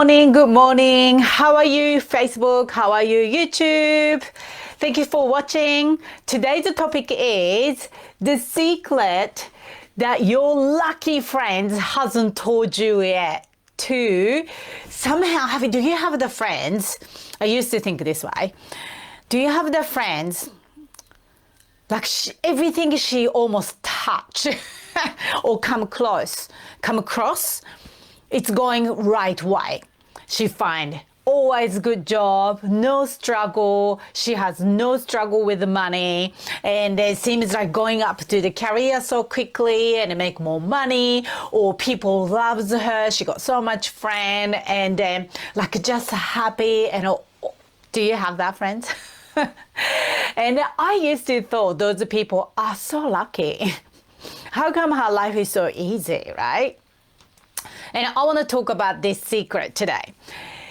Good morning. How are you, Facebook? How are you, YouTube? Thank you for watching. Today's topic is the secret that your lucky friend hasn't told you yet. To somehow do you have the friends? I used to think this way. Do you have the friends like everything she almost touch or come across, it's going right way. She find always good job, no struggle. She has no struggle with the money, and it seems like going up to the career so quickly and make more money, or people loves her. She got so much friend and like just happy. And do you have that, friends? And I used to thought those people are so lucky. How come her life is so easy, right? And I want to talk about this secret today.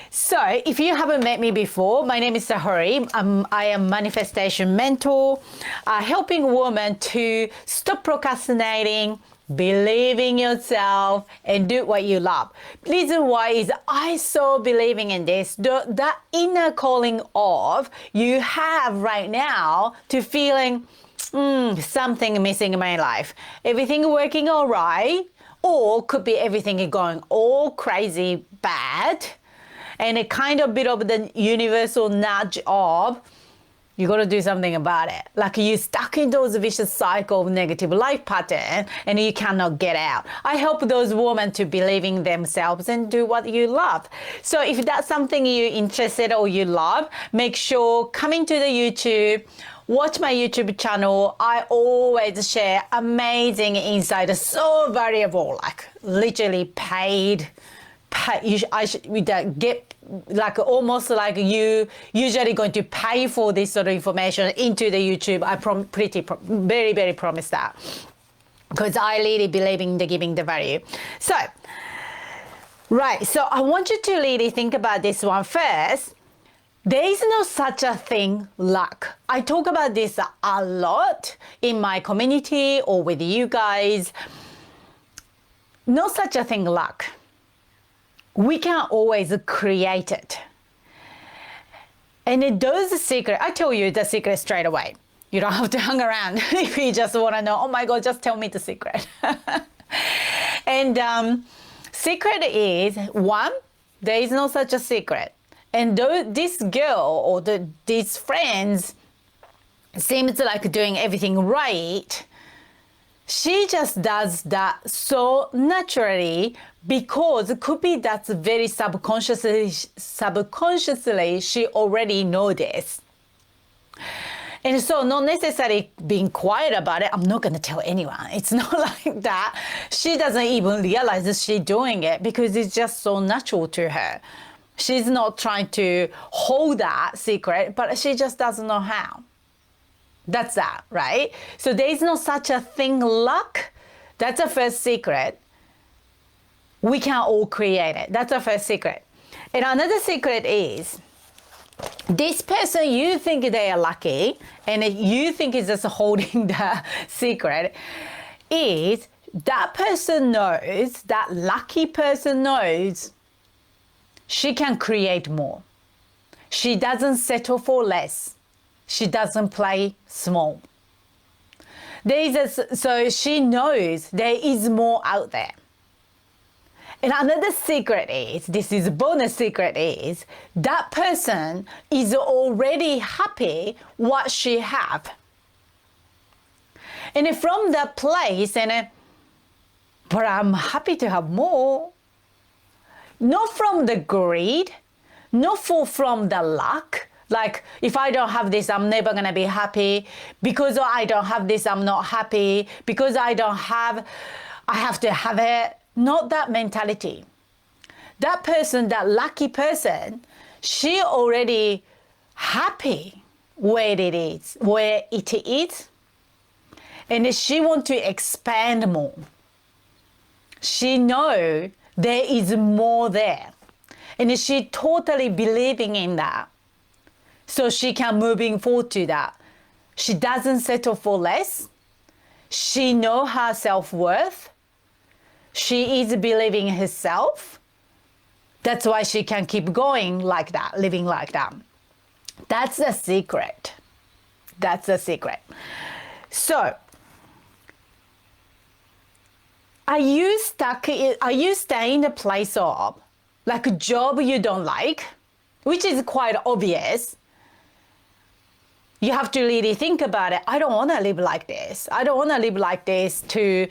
So if you haven't met me before, my name is 𝐡𝐚𝐬𝐬. I am manifestation mentor, helping women to stop procrastinating, believe in yourself, and do what you love. Reason why is I so believing in this, that inner calling of you have right now to feeling something missing in my life. Everything working all right, or could be everything going all crazy bad, and a kind of bit of the universal nudge of you got to do something about it. Like you stuck in those vicious cycle of negative life pattern and you cannot get out. I help those women to believe in themselves and do what you love. So if that's something you're interested or you love, make sure coming to the YouTube, watch my YouTube channel. I always share amazing insight, so valuable, like literally paid. We get like almost like you usually going to pay for this sort of information into the YouTube. I very promise that, because I really believe in the giving the value. So right, so I want you to really think about this one first. There is no such a thing luck. I talk about this a lot in my community or with you guys. No such a thing luck. We can always create it. And those secret, I tell you the secret straight away. You don't have to hang around if you just want to know, oh my God, just tell me the secret. And secret is, one, there is no such a secret. And this girl or these friends seems like doing everything right. She just does that so naturally, because it could be that's very subconsciously she already know this. And so not necessarily being quiet about it, I'm not going to tell anyone. It's not like that. She doesn't even realize that she's doing it because it's just so natural to her. She's not trying to hold that secret, but she just doesn't know how. That's that, right? So there is no such a thing luck. That's the first secret. We can all create it. That's the first secret. And another secret is, this person you think they are lucky and you think is just holding the secret, is that person knows, that lucky person knows she can create more. She doesn't settle for less. She doesn't play small. So she knows there is more out there. And another secret is, this is a bonus secret, is that person is already happy what she have. And from that place, but I'm happy to have more. Not from the greed, not from the luck. Like, if I don't have this, I'm never going to be happy. Because I don't have this, I'm not happy. Because I have to have it. Not that mentality. That person, that lucky person, she already happy where it is. And she want to expand more. She know there is more there. And she totally believing in that. So she can moving forward to that. She doesn't settle for less. She know her self-worth. She is believing herself. That's why she can keep going like that, living like that. That's the secret. That's the secret. So, are you staying in the place of like a job you don't like, which is quite obvious? You have to really think about it. I don't want to live like this. I don't want to live like this to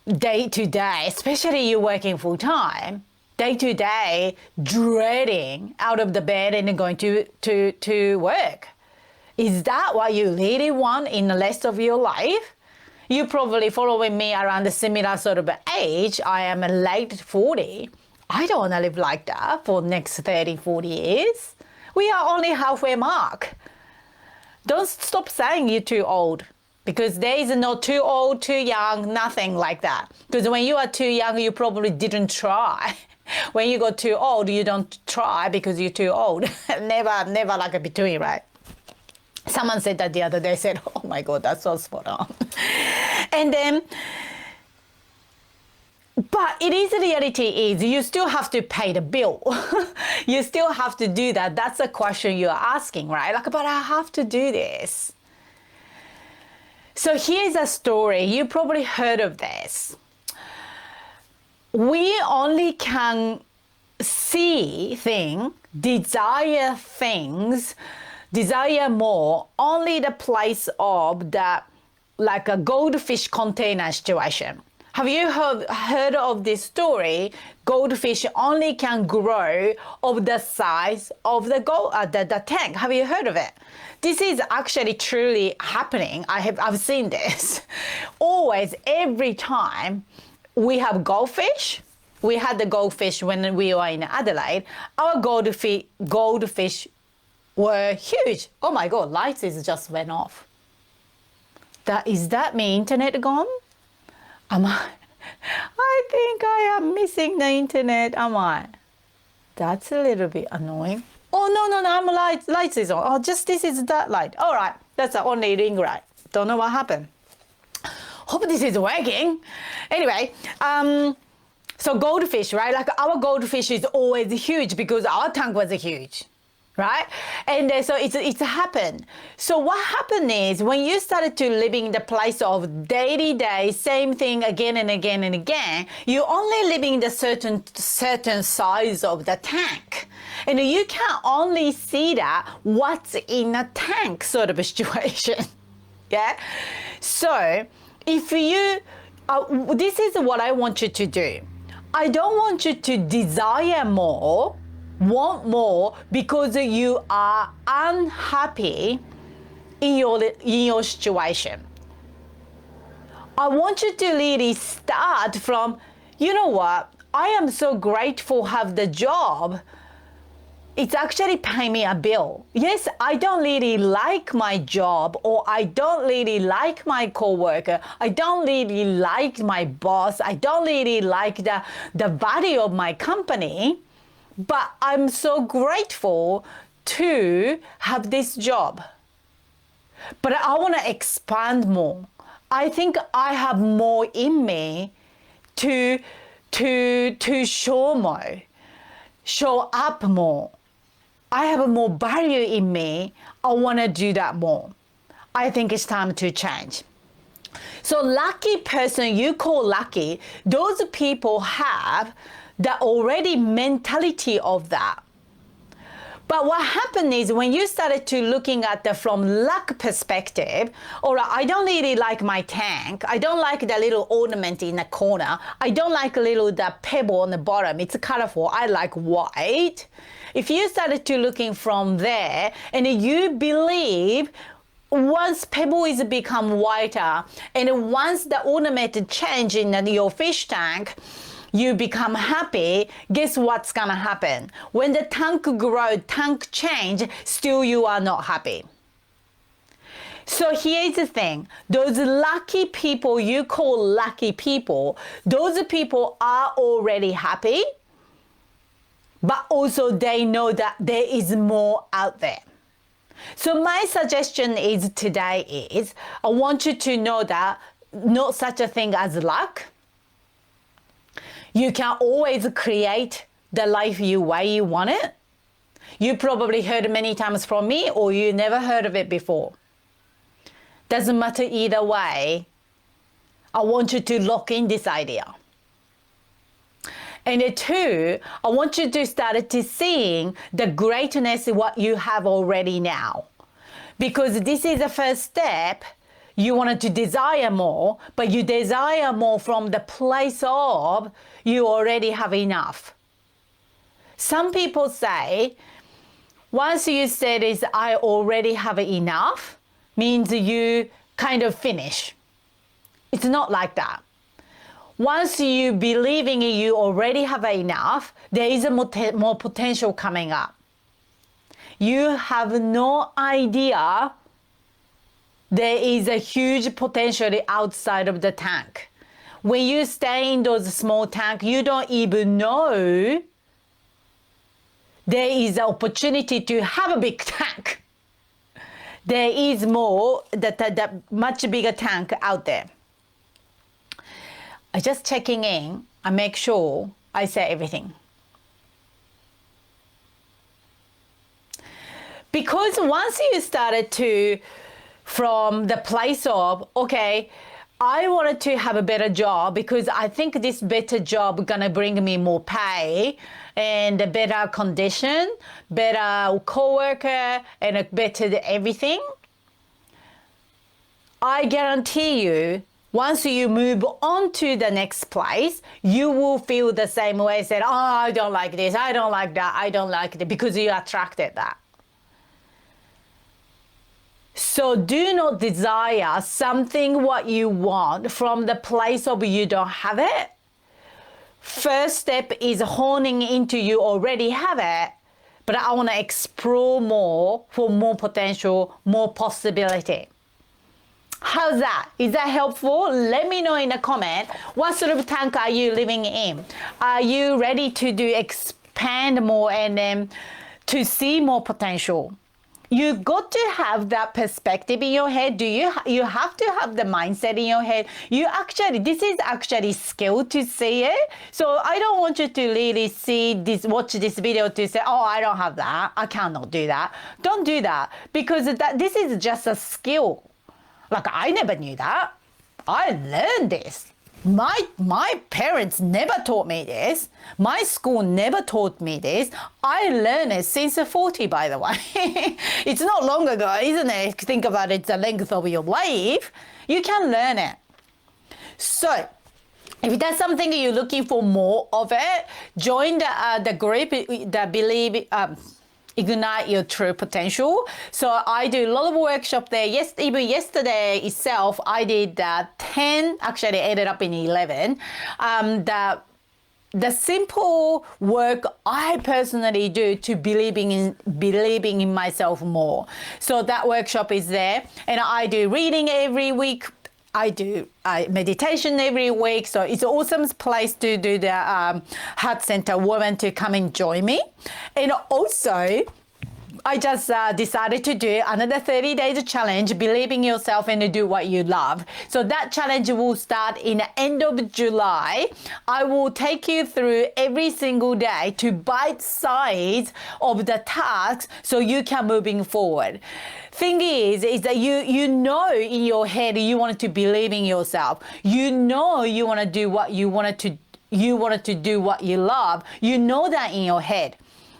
day, especially you working full time, day to day, dreading out of the bed and going to work. Is that what you really want in the rest of your life? You probably following me around the similar sort of age. I am a late 40. I don't want to live like that for next 30, 40 years. We are only halfway mark. Don't stop saying you're too old, because there is no too old, too young, nothing like that. Because when you are too young, you probably didn't try. When you got too old, you don't try because you're too old. never like a between, right? Someone said that the other day, said, oh my God, that's so spot on. And then, but it is, the reality is you still have to pay the bill. You still have to do that. That's a question you're asking, right? Like, but I have to do this. So here's a story. You probably heard of this. We only can see desire more, only the place of that, like a goldfish container situation. Have you heard of this story? Goldfish only can grow of the size of the tank. Have you heard of it? This is actually truly happening. I've seen this. Always, every time we have goldfish, we had the goldfish when we were in Adelaide, our goldfish were huge. Oh my God, lights just went off. Is that my internet gone? I think I am missing the internet, am I? That's a little bit annoying. Oh, no, lights is on. Oh, just this is that light. All right, that's the only ring light. Don't know what happened. Hope this is working. Anyway, so goldfish, right? Like our goldfish is always huge because our tank was huge. Right? And so it's happened. So what happened is when you started to living in the place of daily day, same thing again and again and again, you're only living in the certain size of the tank. And you can only see that what's in a tank sort of a situation. Yeah? So if you, this is what I want you to do. I don't want you to desire more, want more, because you are unhappy in your situation. I want you to really start from, you know what, I am so grateful to have the job. It's actually paying me a bill. Yes, I don't really like my job, or I don't really like my coworker. I don't really like my boss. I don't really like the value of my company. But I'm so grateful to have this job. But I want to expand more. I think I have more in me to show more, show up more. I have more value in me. I want to do that more. I think it's time to change. So lucky person you call lucky, those people have the already mentality of that. But what happened is when you started to looking at the from luck perspective, or I don't really like my tank, I don't like the little ornament in the corner, I don't like the pebble on the bottom, it's colorful, I like white. If you started to looking from there and you believe once pebble is become whiter and once the ornament change in your fish tank, you become happy, guess what's gonna happen? When the tank grow, tank change, still you are not happy. So here's the thing, those lucky people you call lucky people, those people are already happy, but also they know that there is more out there. So my suggestion is today is, I want you to know that not such a thing as luck. You can always create the life way you want it? You probably heard many times from me, or you never heard of it before. Doesn't matter either way. I want you to lock in this idea. And two, I want you to start to seeing the greatness of what you have already now. Because this is the first step. You wanted to desire more, but you desire more from the place of you already have enough. Some people say, once you say this, I already have enough, means you kind of finish. It's not like that. Once you believe in you already have enough, there is more potential coming up. You have no idea there is a huge potential outside of the tank. When you stay in those small tanks, you don't even know there is an opportunity to have a big tank. There is more, the much bigger tank out there. I just checking in. I make sure I say everything. Because once you started to, from the place of, okay, I wanted to have a better job because I think this better job gonna bring me more pay and a better condition, better coworker, and a better everything. I guarantee you, once you move on to the next place, you will feel the same way. Said, oh, I don't like this, I don't like that, I don't like it, because you attracted that. So do not desire something what you want from the place of you don't have it. First step is honing into you already have it, but I want to explore more for more potential, more possibility. How's that? Is that helpful? Let me know in a comment. What sort of tank are you living in? Are you ready to expand more and to see more potential? You got to have that perspective in your head. You have to have the mindset in your head. This is actually skill to see it. So I don't want you to really watch this video to say, oh, I don't have that, I cannot do that. Don't do that, because this is just a skill. Like, I never knew that. I learned this. My parents never taught me this. My school never taught me this. I learned it since 40, by the way. It's not long ago, isn't it? If you think about it, the length of your life. You can learn it. So, if that's something you're looking for more of it, join the group that believe ignite your true potential. So I do a lot of workshop there. Yes, even yesterday itself, I did 10, actually ended up in 11. The simple work I personally do to believing in myself more. So that workshop is there, and I do reading every week. I do meditation every week, so it's an awesome place to do the Heart Center women to come and join me. And also, I just decided to do another 30 days challenge, believing yourself and do what you love. So that challenge will start in the end of July. I will take you through every single day to bite size of the tasks so you can moving forward. Thing is that you know in your head you wanted to believe in yourself. You know you want to do what you wanted to do what you love. You know that in your head.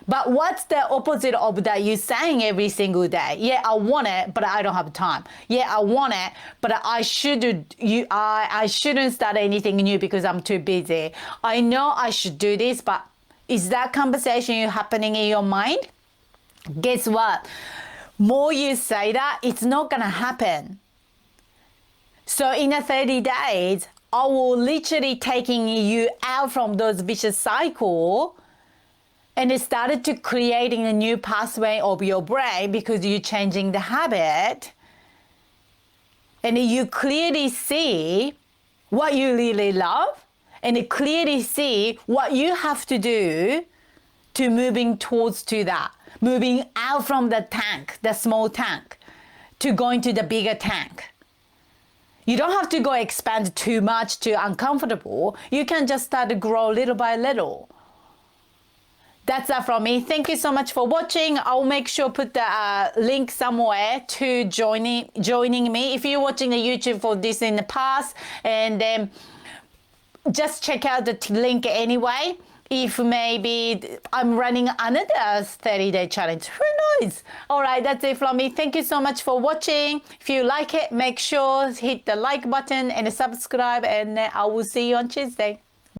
But what's the opposite of that you're saying every single day? Yeah, I want it, but I don't have time. Yeah, I want it, but I shouldn't start anything new because I'm too busy. I know I should do this, but is that conversation happening in your mind? Guess what? More you say that, it's not gonna happen. So in the 30 days, I will literally taking you out from those vicious cycle. And it started to creating a new pathway of your brain because you're changing the habit. And you clearly see what you really love. And you clearly see what you have to do to moving towards to that. Moving out from the tank, the small tank, to going to the bigger tank. You don't have to go expand too much, too uncomfortable. You can just start to grow little by little. That's that from me. Thank you so much for watching. I'll make sure put the link somewhere to joining me. If you're watching the YouTube for this in the past, and then just check out the link anyway. If maybe I'm running another 30-day challenge, who knows? All right, that's it from me. Thank you so much for watching. If you like it, make sure hit the like button and subscribe, and I will see you on Tuesday.